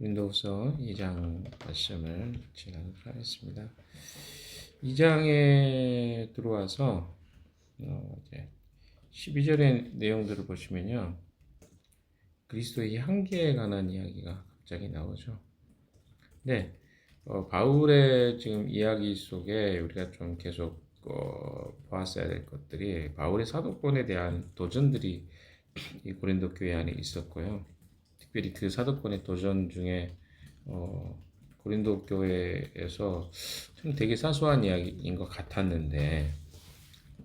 고린도후서 2장 말씀을 진행하도록 하겠습니다. 2장에 들어와서 이제 12절의 내용들을 보시면요, 그리스도의 향기에 관한 이야기가 갑자기 나오죠. 네, 바울의 지금 이야기 속에 우리가 좀 계속 보았어야 될 것들이, 바울의 사도권에 대한 도전들이 이 고린도 교회 안에 있었고요. 특별히 그 사도권의 도전 중에 고린도 교회에서 좀 되게 사소한 이야기인 것 같았는데,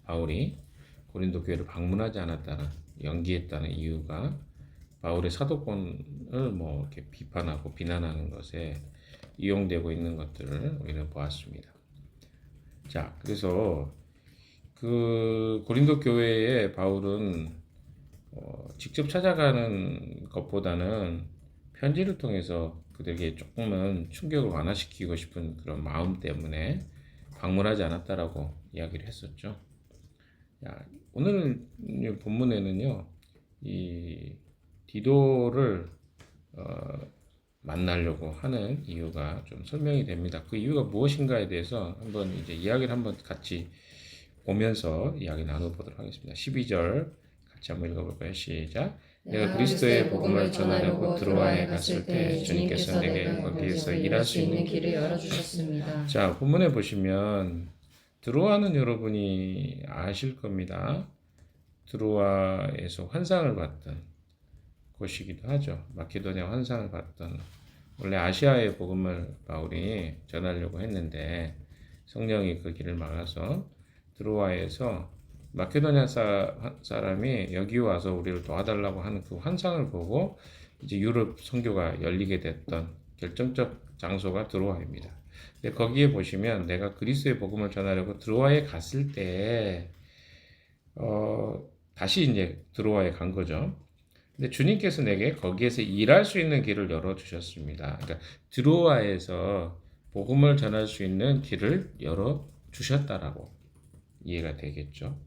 바울이 고린도 교회를 방문하지 않았다는, 연기했다는 이유가 바울의 사도권을 이렇게 비판하고 비난하는 것에 이용되고 있는 것들을 우리는 보았습니다. 자, 그래서 그 고린도 교회에 바울은 직접 찾아가는 것보다는 편지를 통해서 그들에게 조금은 충격을 완화시키고 싶은 그런 마음 때문에 방문하지 않았다라고 이야기를 했었죠. 오늘 본문에는요, 이 디도를 만나려고 하는 이유가 좀 설명이 됩니다. 그 이유가 무엇인가에 대해서 한번 이제 이야기를 한번 같이 보면서 이야기 나눠보도록 하겠습니다. 12절 같이 한번 읽어볼까요? 시작. 내가 그리스도의 복음을 전하려고 드로아에 갔을 때 주님께서 내게 거기에서 일할 수 있는 길을 열어주셨습니다. 자, 본문에 보시면 드로아는 여러분이 아실 겁니다. 드로아에서 환상을 봤던 곳이기도 하죠. 마케도니아 환상을 봤던, 원래 아시아의 복음을 바울이 전하려고 했는데 성령이 그 길을 막아서 드로아에서 마케도니아 사람이 여기 와서 우리를 도와달라고 하는 그 환상을 보고 이제 유럽 선교가 열리게 됐던 결정적 장소가 드로아입니다. 근데 거기에 보시면 내가 그리스도의 복음을 전하려고 드로아에 갔을 때 다시 이제 드로아에 간 거죠. 근데 주님께서 내게 거기에서 일할 수 있는 길을 열어주셨습니다. 그러니까 드로아에서 복음을 전할 수 있는 길을 열어주셨다라고 이해가 되겠죠.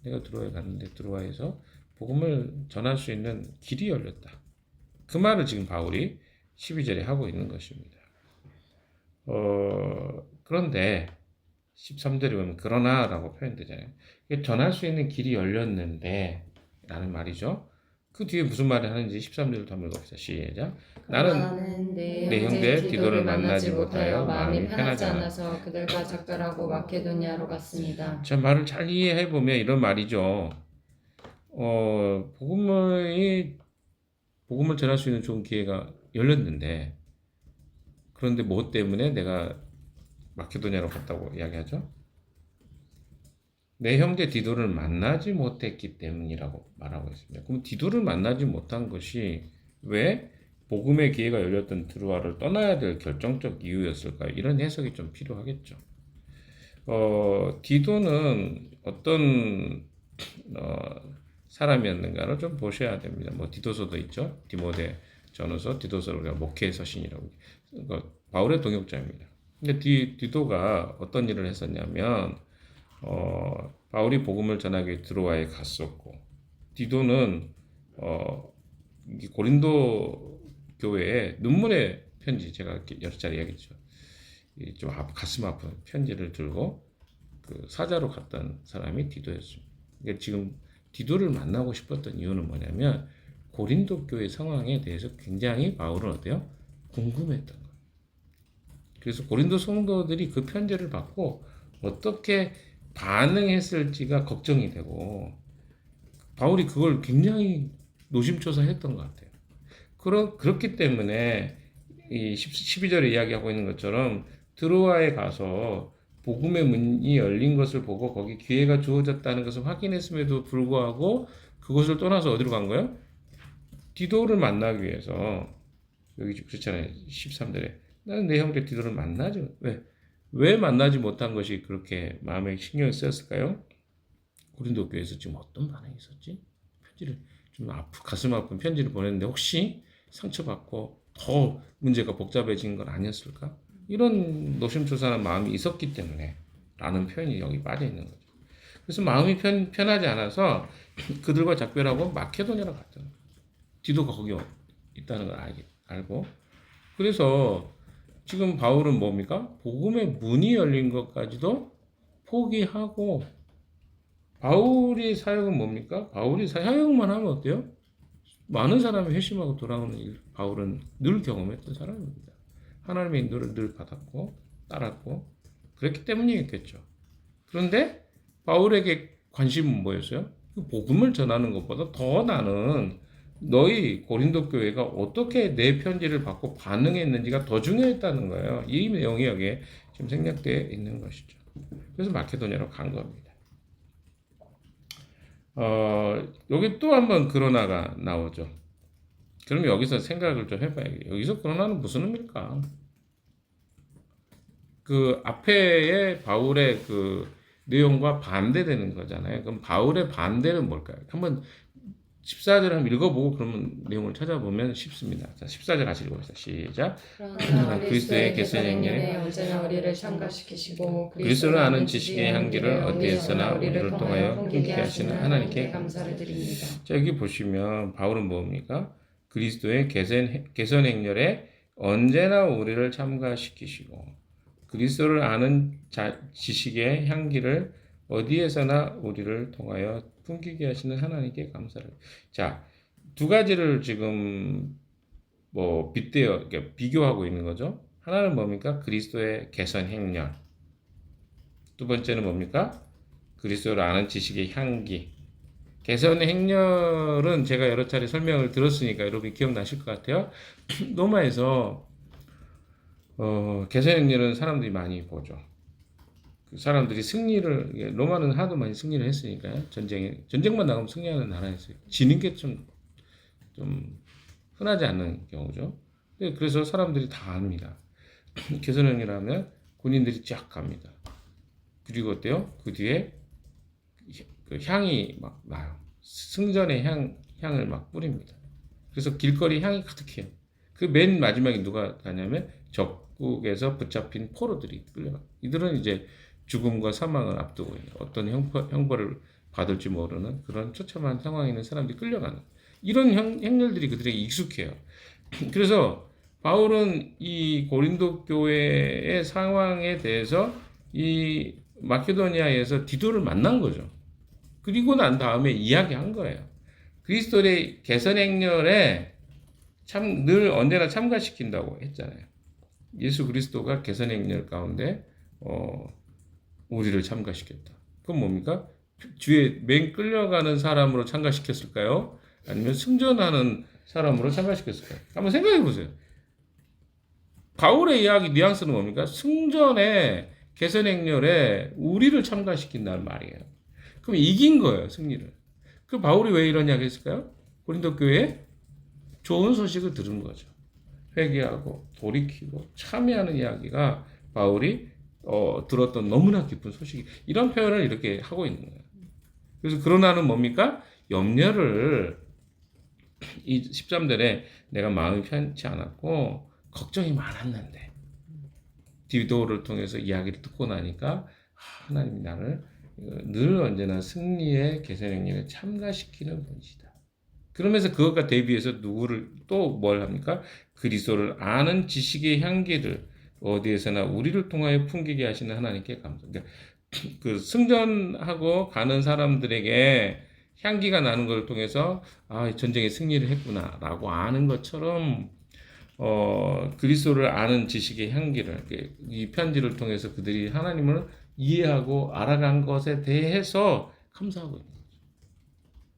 내가 드로아에 갔는데 드로아에서 복음을 전할 수 있는 길이 열렸다. 그 말을 지금 바울이 12절에 하고 있는 것입니다. 그런데 13절에 보면 그러나 라고 표현되잖아요. 전할 수 있는 길이 열렸는데 라는 말이죠. 그 뒤에 무슨 말을 하는지 13절부터 한번 읽어봅시다. 시작. 나는 내 형제 디도를 만나지 못하여 마음이 편하지 않아서 그들과 작별하고 마케도니아로 갔습니다. 자, 말을 잘 이해해 보면 이런 말이죠. 복음을 전할 수 있는 좋은 기회가 열렸는데, 그런데 뭐 때문에 내가 마케도니아로 갔다고 이야기하죠? 내 형제 디도를 만나지 못했기 때문이라고 말하고 있습니다. 그럼 디도를 만나지 못한 것이 왜 복음의 기회가 열렸던 드로아를 떠나야 될 결정적 이유였을까요? 이런 해석이 좀 필요하겠죠. 디도는 어떤 사람이었는가를 좀 보셔야 됩니다. 디도서도 있죠. 디모데 전후서, 디도서를 우리가 목회의 서신이라고. 바울의 동역자입니다. 근데 디도가 어떤 일을 했었냐면, 바울이 복음을 전하기 위해 드로아에 갔었고, 디도는 고린도 교회에 눈물의 편지, 제가 여러 차례 이야기했죠. 좀 가슴 아픈 편지를 들고 그 사자로 갔던 사람이 디도였습니다. 그러니까 지금 디도를 만나고 싶었던 이유는 뭐냐면 고린도 교회 상황에 대해서 굉장히 바울은 어때요? 궁금했던 거예요. 그래서 고린도 성도들이 그 편지를 받고 어떻게 반응했을지가 걱정이 되고, 바울이 그걸 굉장히 노심초사했던 것 같아요. 그렇기 때문에 이 12절에 이야기하고 있는 것처럼 드로아에 가서 복음의 문이 열린 것을 보고 거기 기회가 주어졌다는 것을 확인했음에도 불구하고 그곳을 떠나서 어디로 간 거예요? 디도를 만나기 위해서. 여기 그렇잖아요. 13절에 나는 내 형제 디도를 만나지. 왜 만나지 못한 것이 그렇게 마음에 신경이 쓰였을까요? 고린도 교회에서 지금 어떤 반응이 있었지? 편지를 좀 가슴 아픈 편지를 보냈는데 혹시 상처받고 더 문제가 복잡해진 건 아니었을까? 이런 노심초사한 마음이 있었기 때문에 라는 표현이 여기 빠져 있는 거죠. 그래서 마음이 편하지 않아서 그들과 작별하고 마케도니아로 갔잖아요. 디도가 거기 있다는 걸 알고. 그래서 지금 바울은 뭡니까? 복음의 문이 열린 것까지도 포기하고, 바울이 사역은 뭡니까? 바울이 사역만 하면 어때요? 많은 사람이 회심하고 돌아오는 일, 바울은 늘 경험했던 사람입니다. 하나님의 인도를 늘 받았고 따랐고 그랬기 때문이겠죠. 그런데 바울에게 관심은 뭐였어요? 그 복음을 전하는 것보다 더 나는 너희 고린도 교회가 어떻게 내 편지를 받고 반응했는지가 더 중요했다는 거예요. 이 내용이 여기에 지금 생략되어 있는 것이죠. 그래서 마케도니아로 간 겁니다. 여기 또 한번 그러나가 나오죠. 그럼 여기서 생각을 좀 해봐야겠죠. 여기서 그러나는 무슨 의미일까? 그 앞에의 바울의 그 내용과 반대되는 거잖아요. 그럼 바울의 반대는 뭘까요? 한번 14절 한번 읽어보고 그러면 내용을 찾아보면 쉽습니다. 자, 14절 같이 읽어봅시다. 시작. 그러나 그리스도의 개선 행렬에 언제나 우리를 참가시키시고 그리스도를 아는 지식의 향기를 어디에서나 우리를 통하여 풍기게 하시는 하나님께 감사를 드립니다. 자, 여기 보시면 바울은 뭡니까? 그리스도의 개선 행렬에 언제나 우리를 참가시키시고 그리스도를 아는 지식의 향기를 어디에서나 우리를 통하여 풍기게 하시는 하나님께 감사를. 자, 두 가지를 지금 뭐 빗대어 비교하고 있는 거죠. 하나는 뭡니까? 그리스도의 개선 행렬. 두 번째는 뭡니까? 그리스도를 아는 지식의 향기. 개선 행렬은 제가 여러 차례 설명을 들었으니까 여러분이 기억나실 것 같아요. 로마에서 개선 행렬은 사람들이 많이 보죠. 그 사람들이 승리를 로마는 하도 많이 승리를 했으니까요. 전쟁만 나가면 승리하는 나라였어요. 지는 게 좀 흔하지 않는 경우죠. 그래서 사람들이 다 압니다. 개선 행렬하면 군인들이 쫙 갑니다. 그리고 어때요? 그 뒤에 그 향이 막 나요. 승전의 향을 막 뿌립니다. 그래서 길거리 향이 가득해요. 그 맨 마지막에 누가 가냐면 적국에서 붙잡힌 포로들이 끌려가. 이들은 이제 죽음과 사망을 앞두고 있는 어떤 형벌을 받을지 모르는 그런 처참한 상황에 있는 사람들이 끌려가는 이런 행렬들이 그들에게 익숙해요. 그래서 바울은 이 고린도 교회의 상황에 대해서 이 마케도니아에서 디도를 만난 거죠. 그리고 난 다음에 이야기한 거예요. 그리스도의 개선 행렬에 늘 언제나 참가시킨다고 했잖아요. 예수 그리스도가 개선 행렬 가운데 우리를 참가시켰다. 그건 뭡니까? 주에 맨 끌려가는 사람으로 참가시켰을까요? 아니면 승전하는 사람으로 참가시켰을까요? 한번 생각해 보세요. 바울의 이야기 뉘앙스는 뭡니까? 승전에 개선 행렬에 우리를 참가시킨다는 말이에요. 그럼 이긴 거예요, 승리를. 그 바울이 왜 이런 이야기 했을까요? 고린도 교회에 좋은 소식을 들은 거죠. 회개하고 돌이키고 참여하는 이야기가 바울이 들었던 너무나 기쁜 소식이 이런 표현을 이렇게 하고 있는 거예요. 그래서 그러나는 뭡니까? 염려를 이 13절에 내가 마음이 편치 않았고 걱정이 많았는데 디도를 통해서 이야기를 듣고 나니까 하나님이 나를 늘 언제나 승리의 개선 행렬에 참가시키는 분이시다. 그러면서 그것과 대비해서 누구를 또 뭘 합니까? 그리스도를 아는 지식의 향기를 어디에서나 우리를 통하여 풍기게 하시는 하나님께 감사. 그러니까 그 승전하고 가는 사람들에게 향기가 나는 걸 통해서 전쟁에 승리를 했구나라고 아는 것처럼 그리스도를 아는 지식의 향기를 이 편지를 통해서 그들이 하나님을 이해하고 알아간 것에 대해서 감사하고 있는 거죠.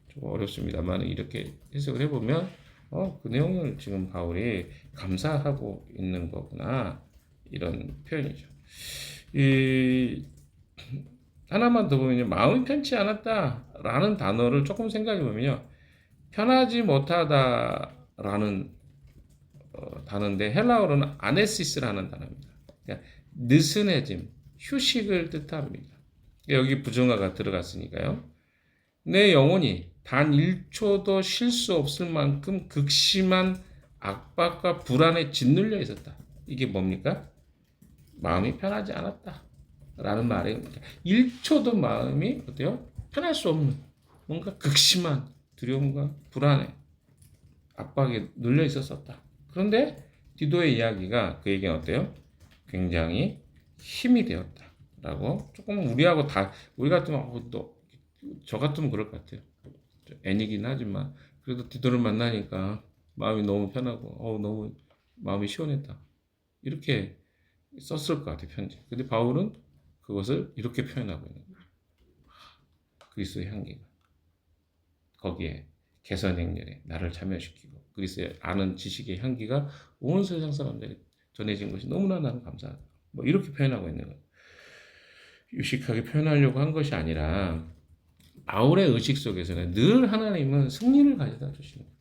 좀 어렵습니다만 이렇게 해석을 해보면 그 내용을 지금 바울이 감사하고 있는 거구나 이런 표현이죠. 하나만 더 보면 마음이 편치 않았다라는 단어를 조금 생각해 보면요, 편하지 못하다라는 단어인데 헬라어로는 아네시스라는 단어입니다. 그러니까 느슨해짐, 휴식을 뜻합니다. 여기 부정어가 들어갔으니까요. 내 영혼이 단 1초도 쉴 수 없을 만큼 극심한 압박과 불안에 짓눌려 있었다. 이게 뭡니까? 마음이 편하지 않았다 라는 말입니다. 1초도 마음이 어때요? 편할 수 없는 뭔가 극심한 두려움과 불안에 압박에 눌려 있었었다. 그런데 디도의 이야기가 그에게 어때요? 굉장히 힘이 되었다라고. 조금 우리하고 우리 같으면 저 같으면 그럴 것 같아요. 애니긴 하지만 그래도 디도를 만나니까 마음이 너무 편하고 너무 마음이 시원했다. 이렇게 썼을 것 같아요, 편지. 근데 바울은 그것을 이렇게 표현하고 있는 거예요. 그리스도의 향기가 거기에 개선 행렬에 나를 참여시키고 그리스도의 아는 지식의 향기가 온 세상 사람들에게 전해진 것이 너무나 나는 감사하다. 뭐 이렇게 표현하고 있는 거예요. 유식하게 표현하려고 한 것이 아니라 바울의 의식 속에서는 늘 하나님은 승리를 가져다 주시는 거예요.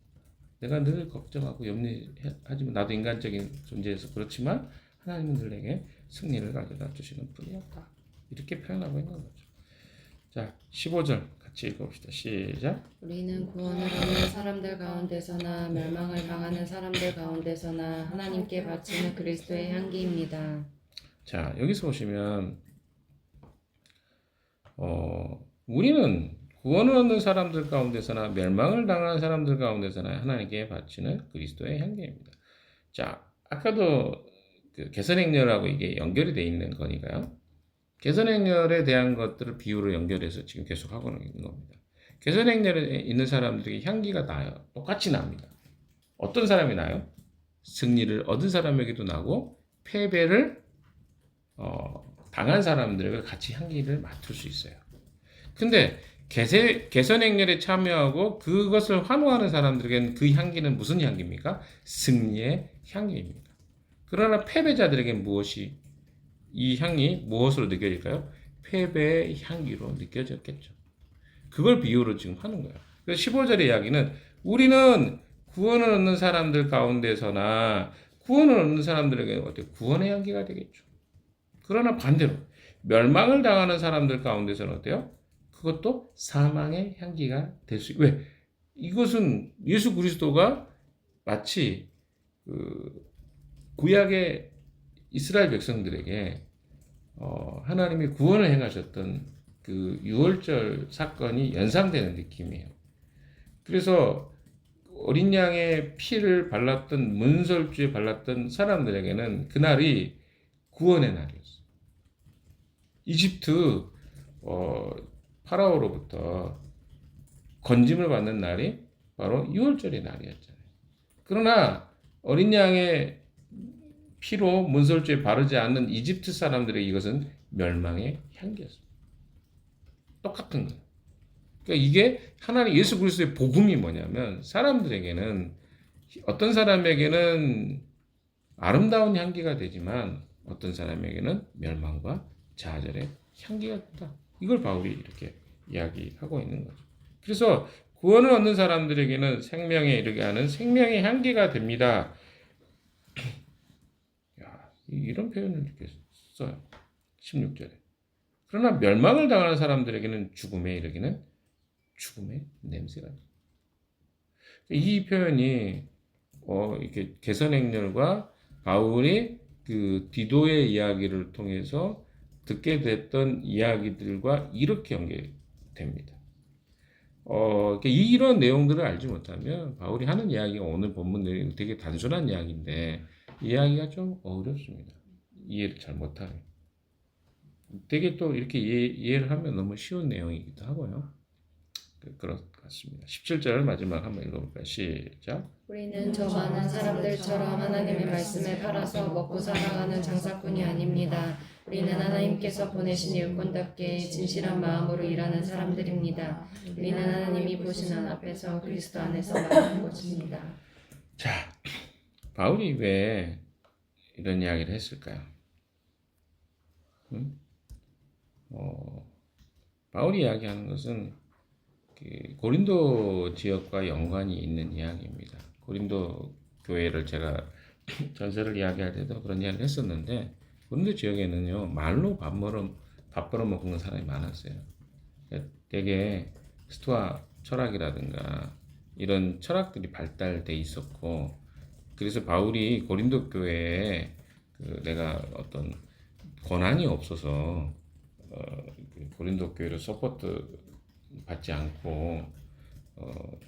내가 늘 걱정하고 염려하지만 나도 인간적인 존재에서 그렇지만 하나님은 늘 내게 승리를 가져다 주시는 분이었다. 이렇게 표현하고 있는 거죠. 자, 15절 같이 읽어봅시다. 시작. 우리는 구원을 얻는 사람들 가운데서나 멸망을 당하는 사람들 가운데서나 하나님께 바치는 그리스도의 향기입니다. 자, 여기서 보시면 우리는 구원을 얻는 사람들 가운데서나 멸망을 당하는 사람들 가운데서나 하나님께 바치는 그리스도의 향기입니다. 자, 아까도 그 개선행렬하고 이게 연결이 돼 있는 거니까요. 개선행렬에 대한 것들을 비유로 연결해서 지금 계속 하고 있는 겁니다. 개선행렬에 있는 사람들에게 향기가 나요. 똑같이 납니다. 어떤 사람이 나요? 승리를 얻은 사람에게도 나고 패배를 당한 사람들에게 같이 향기를 맡을 수 있어요. 근데 개선행렬에 참여하고 그것을 환호하는 사람들에게는 그 향기는 무슨 향기입니까? 승리의 향기입니다. 그러나 패배자들에게는 이 향이 무엇으로 느껴질까요? 패배의 향기로 느껴졌겠죠. 그걸 비유로 지금 하는 거예요. 그래서 15절의 이야기는 우리는 구원을 얻는 사람들 가운데서나 구원을 얻는 사람들에게 어때요? 구원의 향기가 되겠죠. 그러나 반대로 멸망을 당하는 사람들 가운데서는 어때요? 그것도 사망의 향기가 될 수. 왜? 이것은 예수 그리스도가 마치 구약의 이스라엘 백성들에게 하나님이 구원을 행하셨던 그 유월절 사건이 연상되는 느낌이에요. 그래서 어린 양의 피를 발랐던 문설주에 발랐던 사람들에게는 그날이 구원의 날이었어요. 이집트 파라오로부터 건짐을 받는 날이 바로 유월절의 날이었잖아요. 그러나 어린 양의 피로 문설주에 바르지 않는 이집트 사람들에게 이것은 멸망의 향기였습니다. 똑같은 거예요. 그러니까 이게 하나님 예수 그리스도의 복음이 뭐냐면 사람들에게는 어떤 사람에게는 아름다운 향기가 되지만 어떤 사람에게는 멸망과 좌절의 향기가 된다. 이걸 바울이 이렇게 이야기하고 있는 거죠. 그래서 구원을 얻는 사람들에게는 생명에 이르게 하는 생명의 향기가 됩니다. 이런 표현을 이렇게 써요. 16절에. 그러나 멸망을 당하는 사람들에게는 죽음에 이르기는 죽음의 냄새가 나요. 이 표현이 이렇게 개선행렬과 바울이 그 디도의 이야기를 통해서 듣게 됐던 이야기들과 이렇게 연결됩니다. 이런 내용들을 알지 못하면 바울이 하는 이야기가 오늘 본문 내용 되게 단순한 이야기인데 이야기가 좀 어렵습니다. 이해를 잘 못하면. 되게 또 이렇게 이해를 하면 너무 쉬운 내용이기도 하고요. 그런 것 같습니다. 17절 마지막 한번 읽어볼까요? 시작. 우리는 저 많은 사람들처럼 하나님의 말씀에 팔아서 먹고 살아가는 장사꾼이 아닙니다. 우리는 하나님께서 보내신 일꾼답게 진실한 마음으로 일하는 사람들입니다. 우리는 하나님이 보시는 앞에서 그리스도 안에서 말하는 것입니다. 자, 바울이 왜 이런 이야기를 했을까요? 바울이 이야기하는 것은 고린도 지역과 연관이 있는 이야기입니다. 고린도 교회를 제가 전설을 이야기할 때도 그런 이야기를 했었는데 고린도 지역에는요 말로 밥 벌어 먹는 사람이 많았어요. 되게 스토아 철학이라든가 이런 철학들이 발달돼 있었고 그래서 바울이 고린도 교회에 내가 어떤 권한이 없어서 고린도 교회를 서포트 받지 않고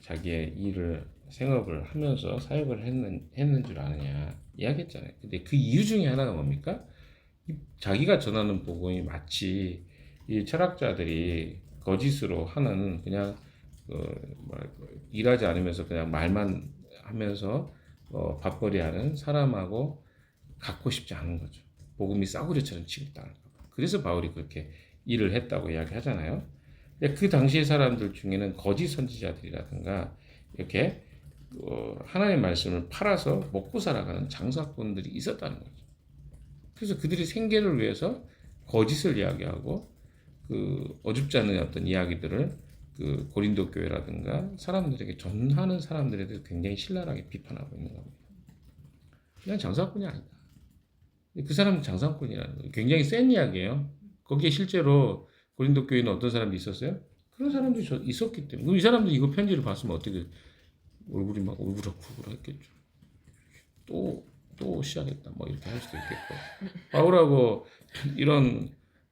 자기의 일을 생업을 하면서 사역을 했는 줄 아느냐 이야기했잖아요. 근데 그 이유 중에 하나가 뭡니까? 자기가 전하는 복음이 마치 이 철학자들이 거짓으로 하는 그냥 일하지 않으면서 그냥 말만 하면서 밥벌이하는 사람하고 갖고 싶지 않은 거죠. 복음이 싸구려처럼 취급당할까 봐. 그래서 바울이 그렇게 일을 했다고 이야기하잖아요. 그 당시의 사람들 중에는 거짓 선지자들이라든가 이렇게 하나님의 말씀을 팔아서 먹고 살아가는 장사꾼들이 있었다는 거죠. 그래서 그들이 생계를 위해서 거짓을 이야기하고 그 어줍지 않은 어떤 이야기들을 그 고린도 교회라든가 사람들에게 전하는 사람들에 대해서 굉장히 신랄하게 비판하고 있는 겁니다. 그냥 장사꾼이 아니다. 그 사람은 장사꾼이라는 거예요. 굉장히 센 이야기예요. 거기에 실제로 고린도 교회는 어떤 사람이 있었어요? 그런 사람들이 있었기 때문에. 그럼 이 사람들이 이거 편지를 봤으면 어떻게 얼굴이 막 울그락불그락 했겠죠. 또 시작했다. 뭐 이렇게 할 수도 있겠고. 바울하고 이런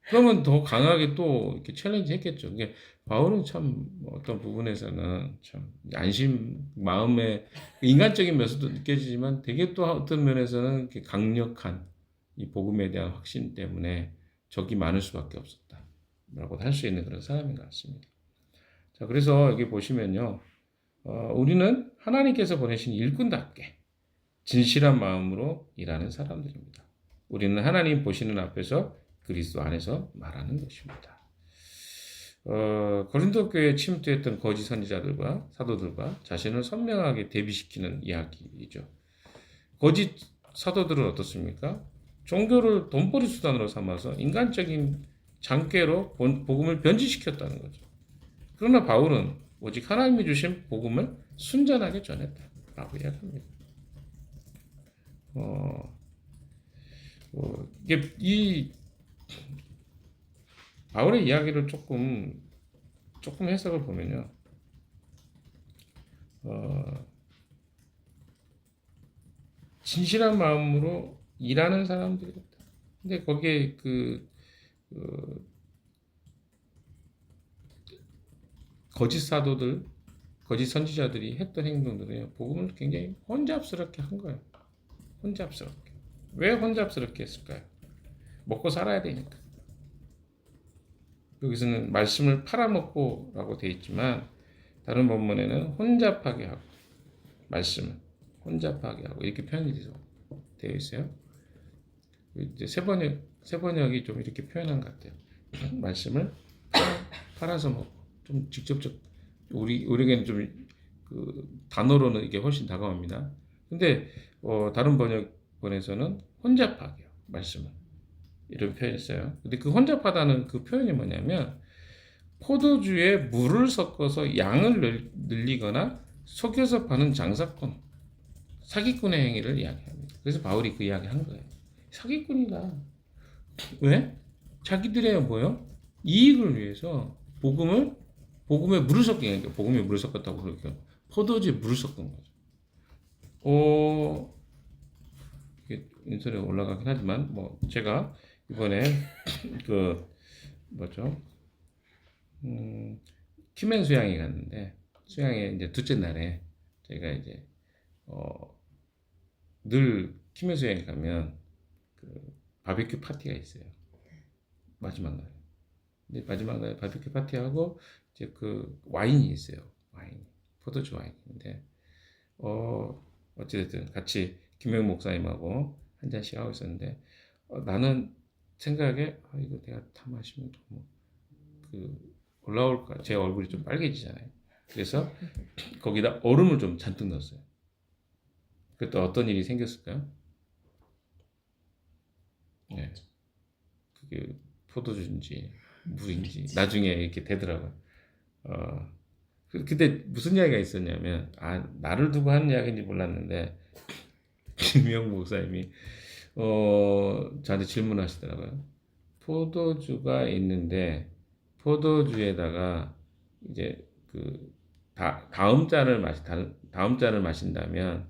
그러면 더 강하게 또 이렇게 챌린지 했겠죠. 이게 바울은 참 어떤 부분에서는 참 안심 마음의 인간적인 면에서도 느껴지지만 되게 또 어떤 면에서는 이렇게 강력한 이 복음에 대한 확신 때문에 적이 많을 수밖에 없었다라고 할 수 있는 그런 사람인 것 같습니다. 자, 그래서 여기 보시면요, 우리는 하나님께서 보내신 일꾼답게 진실한 마음으로 일하는 사람들입니다. 우리는 하나님 보시는 앞에서 그리스도 안에서 말하는 것입니다. 고린도 교회에 침투했던 거짓 선지자들과 사도들과 자신을 선명하게 대비시키는 이야기이죠. 거짓 사도들은 어떻습니까? 종교를 돈벌이 수단으로 삼아서 인간적인 장깨로 복음을 변질시켰다는 거죠. 그러나 바울은 오직 하나님이 주신 복음을 순전하게 전했다라고 이야기합니다. 이게 이 바울의 이야기를 조금 해석을 보면요, 진실한 마음으로 일하는 사람들이다. 근데 거기에 거짓 사도들, 거짓 선지자들이 했던 행동들은 복음을 굉장히 혼잡스럽게 한 거예요. 혼잡스럽게. 왜 혼잡스럽게 했을까요? 먹고 살아야 되니까. 여기서는 말씀을 팔아먹고라고 되어 있지만 다른 본문에는 혼잡하게 하고 말씀을 혼잡하게 하고 이렇게 표현이 되어 있어요. 이제 세 번역이 좀 이렇게 표현한 것 같아요. 말씀을 팔아서 먹고 좀 직접적 우리에게는 좀 그 단어로는 이게 훨씬 다가옵니다. 근데 다른 번역본에서는 혼잡하게요. 말씀을 이런 표현했어요. 근데 그 혼잡하다는 그 표현이 뭐냐면 포도주에 물을 섞어서 양을 늘리거나 속여서 파는 장사꾼, 사기꾼의 행위를 이야기합니다. 그래서 바울이 그 이야기 한 거예요. 사기꾼이다. 왜? 자기들의 뭐요? 이익을 위해서 복음에 물을 섞인 거니까 복음에 물을 섞었다고 그러니까 포도주에 물을 섞은 거죠. 이게 인터넷에 올라가긴 하지만 뭐 제가 이번에 그 뭐죠? 큐멘 수양에 갔는데 수양에 이제 둘째 날에 제가 이제 늘 큐멘 수양에 가면 그 바비큐 파티가 있어요. 마지막 날. 근데 마지막 날 바비큐 파티하고 이제 그 와인이 있어요. 와인. 포도주 와인인데 어찌됐든 같이 김영 목사님하고 한 잔씩 하고 있었는데 나는 생각에 이거 내가 다 마시면 그 올라올까 제 얼굴이 좀 빨개지잖아요. 그래서 거기다 얼음을 좀 잔뜩 넣었어요. 그때 어떤 일이 생겼을까요? 네, 그게 포도주인지 물인지 나중에 이렇게 되더라고요. 그때 무슨 이야기가 있었냐면 나를 두고 하는 이야기인지 몰랐는데 김영 목사님이 저한테 질문하시더라고요. 포도주가 있는데 포도주에다가 이제 그 다음 잔을 마신다면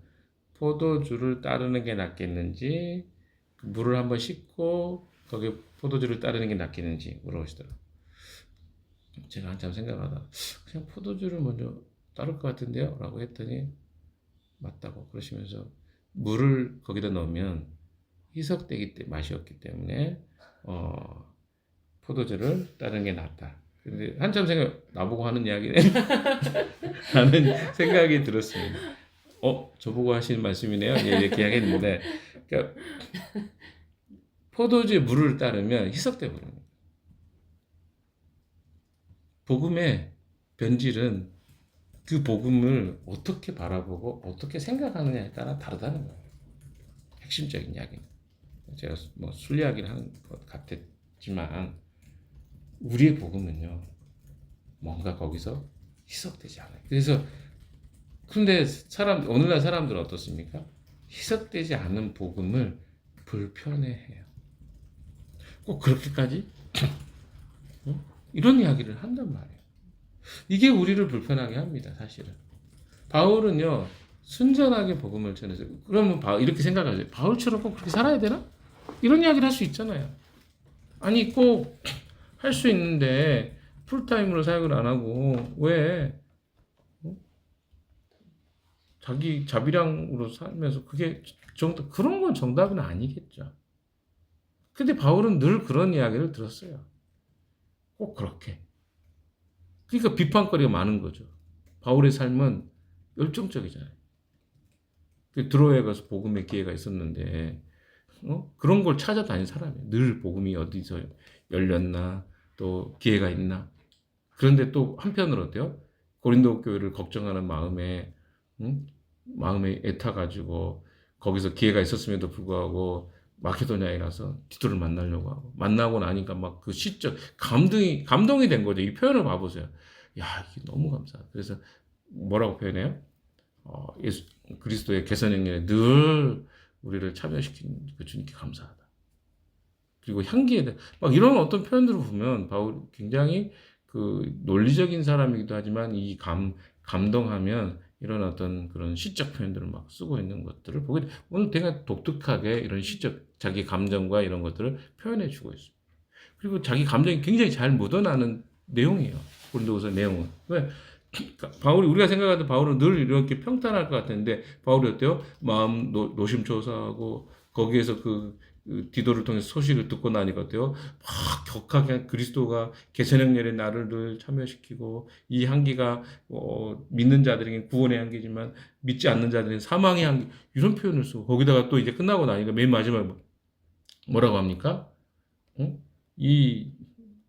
포도주를 따르는 게 낫겠는지 물을 한번 씻고 거기에 포도주를 따르는 게 낫겠는지 물어보시더라고요. 제가 한참 생각하다 그냥 포도주를 먼저 따를 것 같은데요? 라고 했더니 맞다고 그러시면서 물을 거기다 넣으면 희석되기 때문에 맛이 없기 때문에 포도주를 따르는 게 낫다. 근데 한참 생각 나보고 하는 이야기네 라는 생각이 들었습니다. 저보고 하시는 말씀이네요. 이렇게 이야기했는데 그러니까 포도주에 물을 따르면 희석돼 버립니다. 복음의 변질은 그 복음을 어떻게 바라보고 어떻게 생각하느냐에 따라 다르다는 거예요. 핵심적인 이야기는. 제가 뭐 술 이야기를 하는 것 같았지만 우리의 복음은요 뭔가 거기서 희석되지 않아요. 그래서 근데 오늘날 사람들은 어떻습니까? 희석되지 않은 복음을 불편해해요. 꼭 그렇게까지 이런 이야기를 한단 말이에요. 이게 우리를 불편하게 합니다. 사실은 바울은요 순전하게 복음을 전해서 그러면 이렇게 생각하세요. 바울처럼 꼭 그렇게 살아야 되나? 이런 이야기를 할 수 있잖아요. 아니 꼭 할 수 있는데 풀타임으로 사역을 안 하고 왜 자기 자비량으로 살면서 그게 그런 건 정답은 아니겠죠. 근데 바울은 늘 그런 이야기를 들었어요. 꼭 그렇게. 그러니까 비판거리가 많은 거죠. 바울의 삶은 열정적이잖아요. 드로에 가서 복음의 기회가 있었는데 그런 걸 찾아다닌 사람이에요. 늘 복음이 어디서 열렸나 또 기회가 있나. 그런데 또 한편으로 어때요? 고린도 교회를 걱정하는 마음에 애타가지고 거기서 기회가 있었음에도 불구하고 마케도냐에 가서 디도를 만나려고 하고 만나고 나니까 막 그 시적 감동이 된 거죠. 이 표현을 봐보세요. 야, 이게 너무 감사하다. 그래서 뭐라고 표현해요? 예수 그리스도의 개선 행렬에 늘 우리를 참여시킨 그 주님께 감사하다. 그리고 향기에 대해 막 이런 어떤 표현들을 보면 바울 굉장히 그 논리적인 사람이기도 하지만 이 감동하면 이런 어떤 그런 시적 표현들을 막 쓰고 있는 것들을 보게 돼. 오늘 되게 독특하게 이런 시적 자기 감정과 이런 것들을 표현해 주고 있습니다. 그리고 자기 감정이 굉장히 잘 묻어나는 내용이에요. 고린도후서 내용은. 왜? 우리가 생각하는 바울은 늘 이렇게 평탄할 것 같은데 바울이 어때요? 마음 노심초사하고 거기에서 그 디도를 통해서 소식을 듣고 나니까 어때요? 막 격하게 그리스도가 개선행렬에 나를 늘 참여시키고 이 향기가 믿는 자들에게 구원의 향기지만 믿지 않는 자들에게 사망의 향기 이런 표현을 쓰고 거기다가 또 이제 끝나고 나니까 맨 마지막에 뭐라고 합니까? 이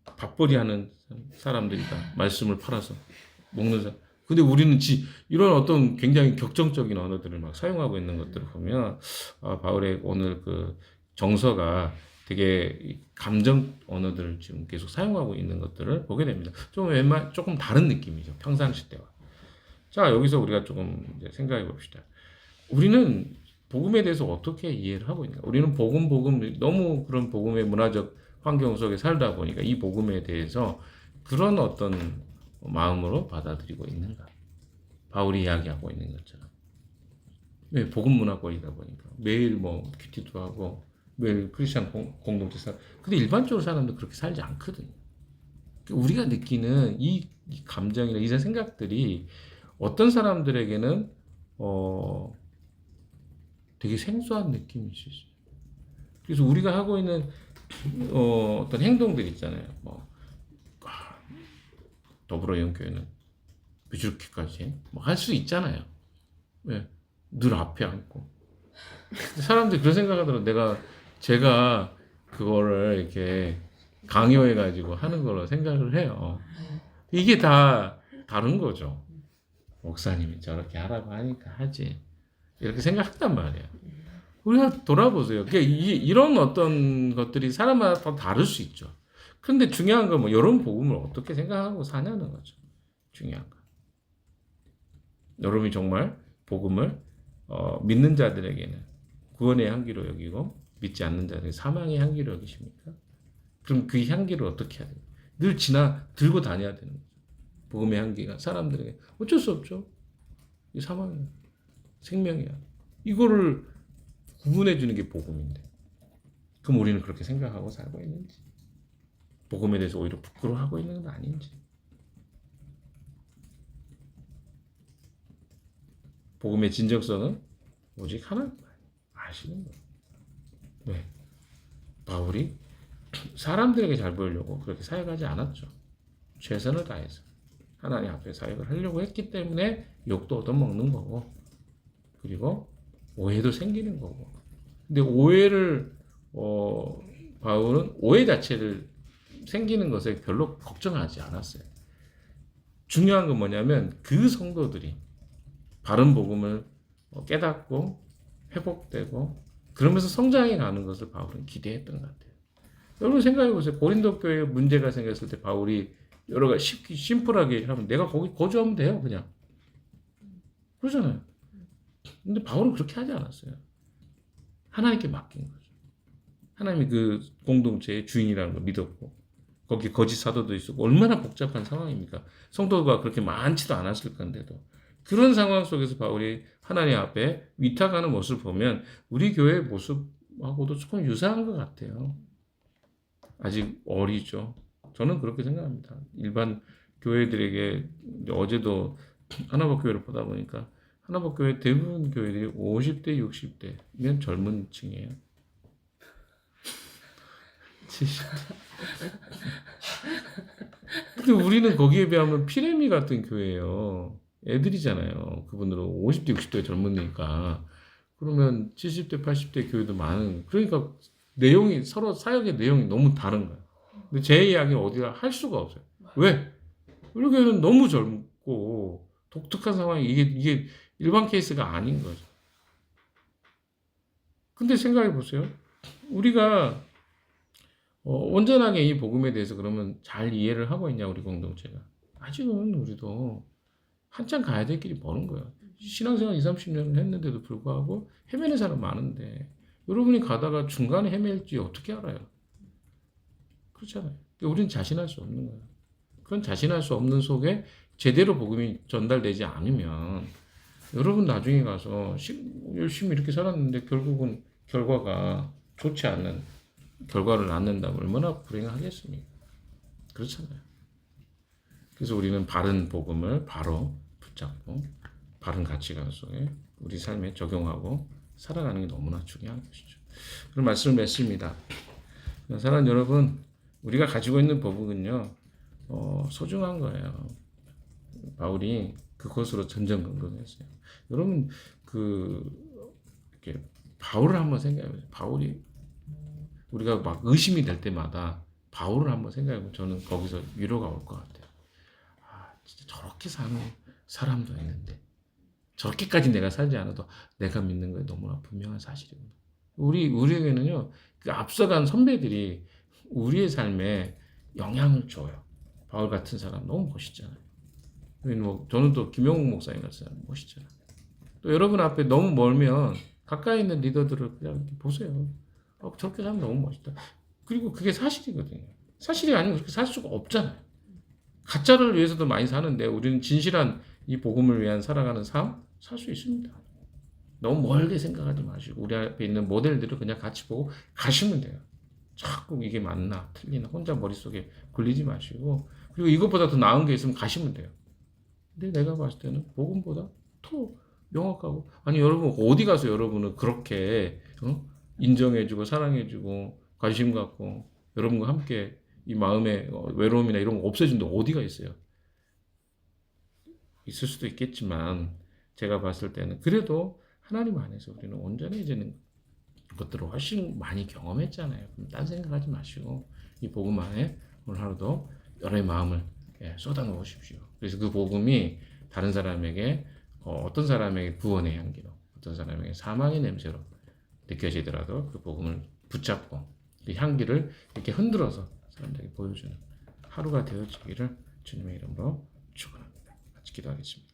밥벌이 하는 사람들이다. 말씀을 팔아서 먹는 사람. 근데 우리는 이런 어떤 굉장히 격정적인 언어들을 막 사용하고 있는 것들을 보면 바울의 오늘 그 정서가 되게 감정 언어들을 지금 계속 사용하고 있는 것들을 보게 됩니다. 조금 다른 느낌이죠. 평상시 때와. 자, 여기서 우리가 조금 이제 생각해 봅시다. 우리는 복음에 대해서 어떻게 이해를 하고 있는가? 우리는 복음 너무 그런 복음의 문화적 환경 속에 살다 보니까 이 복음에 대해서 그런 어떤 마음으로 받아들이고 있는가? 바울이 이야기하고 있는 것처럼. 왜 복음 문화권이다 보니까 매일 뭐 큐티도 하고 매일 크리스천 공동체 근데 일반적으로 사람들 그렇게 살지 않거든요. 우리가 느끼는 이 감정이나 이 생각들이 어떤 사람들에게는 되게 생소한 느낌일 수 있어요. 그래서 우리가 하고 있는 어떤 행동들 있잖아요. 뭐 더불어영교회는 이렇게까지 뭐 할 수 있잖아요. 왜? 늘 앞에 앉고 사람들이 그런 생각하더라도 제가 그거를 이렇게 강요해가지고 하는 걸로 생각을 해요. 이게 다 다른 거죠. 목사님이 저렇게 하라고 하니까 하지. 이렇게 생각했단 말이에요. 우리가 돌아보세요. 이런 어떤 것들이 사람마다 다 다를 수 있죠. 근데 중요한 건 뭐 여러분 복음을 어떻게 생각하고 사냐는 거죠. 중요한 거. 여러분이 정말 복음을 믿는 자들에게는 구원의 향기로 여기고 믿지 않는 자들에게 사망의 향기로 여기십니까? 그럼 그 향기를 어떻게 해야 돼요? 늘 들고 다녀야 되는 거죠. 복음의 향기가 사람들에게 어쩔 수 없죠. 이 사망이야. 생명이야. 이거를 구분해 주는 게 복음인데. 그럼 우리는 그렇게 생각하고 살고 있는지, 복음에 대해서 오히려 부끄러워하고 있는 건 아닌지. 복음의 진정성은 오직 하나님 아시는 거예요. 왜? 바울이 사람들에게 잘 보이려고 그렇게 사역하지 않았죠. 최선을 다해서 하나님 앞에 사역을 하려고 했기 때문에 욕도 얻어먹는 거고, 그리고 오해도 생기는 거고. 근데 오해를 바울은 오해 자체를 생기는 것에 별로 걱정하지 않았어요. 중요한 건 뭐냐면 그 성도들이 바른 복음을 깨닫고 회복되고 그러면서 성장해 가는 것을 바울은 기대했던 것 같아요. 여러분 생각해 보세요. 고린도 교회에 문제가 생겼을 때 바울이 여러 가지 쉽게 심플하게 하면 내가 거기 거주하면 돼요, 그냥. 그러잖아요. 근데 바울은 그렇게 하지 않았어요. 하나님께 맡긴 거죠. 하나님이 그 공동체의 주인이라는 걸 믿었고, 거기 거짓 사도도 있었고, 얼마나 복잡한 상황입니까? 성도가 그렇게 많지도 않았을 건데도. 그런 상황 속에서 바울이 하나님 앞에 위탁하는 모습을 보면 우리 교회 모습하고도 조금 유사한 것 같아요. 아직 어리죠. 저는 그렇게 생각합니다. 일반 교회들에게 어제도 하나복 교회를 보다 보니까 하나복 교회 대부분 교회들이 50대, 60대면 젊은 층이에요. 70대. 근데 우리는 거기에 비하면 피레미 같은 교회예요. 애들이잖아요. 그분들은 50대, 60대 젊으니까. 그러면 70대, 80대 교회도 많은. 그러니까 내용이 서로 사역의 내용이 너무 다른 거예요. 근데 제 이야기는 어디가 할 수가 없어요. 왜? 우리 교회는 너무 젊고 독특한 상황이 이게 일반 케이스가 아닌 거죠. 근데 생각해 보세요. 우리가 온전하게 이 복음에 대해서 그러면 잘 이해를 하고 있냐, 우리 공동체가. 아직은 우리도 한참 가야 될 길이 먼 거예요. 신앙생활 20, 30년을 했는데도 불구하고 헤매는 사람 많은데 여러분이 가다가 중간에 헤맬지 어떻게 알아요? 그렇잖아요. 우리는 자신할 수 없는 거예요. 그런 자신할 수 없는 속에 제대로 복음이 전달되지 않으면 여러분 나중에 가서 열심히 이렇게 살았는데 결국은 결과가 좋지 않는 결과를 낳는다면 얼마나 불행하겠습니까? 그렇잖아요. 그래서 우리는 바른 복음을 바로 붙잡고 바른 가치관 속에 우리 삶에 적용하고 살아가는 게 너무나 중요한 것이죠. 그런 말씀을 맺습니다. 사랑하는 여러분, 우리가 가지고 있는 복음은요, 소중한 거예요. 바울이 그것으로 전전긍긍했어요. 여러분, 이렇게 바울을 한번 생각해보세요. 바울이 우리가 막 의심이 될 때마다 바울을 한번 생각해보면 저는 거기서 위로가 올 것 같아요. 아, 진짜 저렇게 사는 사람도 있는데 저렇게까지 내가 살지 않아도 내가 믿는 거에 너무나 분명한 사실이구나. 우리에게는요, 그 앞서간 선배들이 우리의 삶에 영향을 줘요. 바울 같은 사람 너무 멋있잖아요. 저는 또 김영욱 목사님 같은 사람 멋있잖아요. 또 여러분 앞에 너무 멀면 가까이 있는 리더들을 그냥 이렇게 보세요. 저렇게 살면 너무 멋있다. 그리고 그게 사실이거든요. 사실이 아니면 그렇게 살 수가 없잖아요. 가짜를 위해서도 많이 사는데 우리는 진실한 이 복음을 위한 살아가는 삶 살 수 있습니다. 너무 멀게 생각하지 마시고 우리 앞에 있는 모델들을 그냥 같이 보고 가시면 돼요. 자꾸 이게 맞나 틀리나 혼자 머릿속에 굴리지 마시고, 그리고 이것보다 더 나은 게 있으면 가시면 돼요. 근데 내가 봤을 때는 복음보다 더 명확하고, 아니 여러분 어디 가서 여러분은 그렇게 인정해주고 사랑해주고 관심 갖고 여러분과 함께 이 마음의 외로움이나 이런 거 없애준다 어디가 있어요? 있을 수도 있겠지만 제가 봤을 때는 그래도 하나님 안에서 우리는 온전해지는 것들을 훨씬 많이 경험했잖아요. 그럼 딴 생각하지 마시고 이 복음 안에 오늘 하루도 여러의 마음을 쏟아 놓으십시오. 그래서 그 복음이 다른 사람에게 어떤 사람에게 구원의 향기로, 어떤 사람에게 사망의 냄새로 느껴지더라도 그 복음을 붙잡고 그 향기를 이렇게 흔들어서 사람들에게 보여주는 하루가 되어지기를 주님의 이름으로 축원합니다. 같이 기도하겠습니다.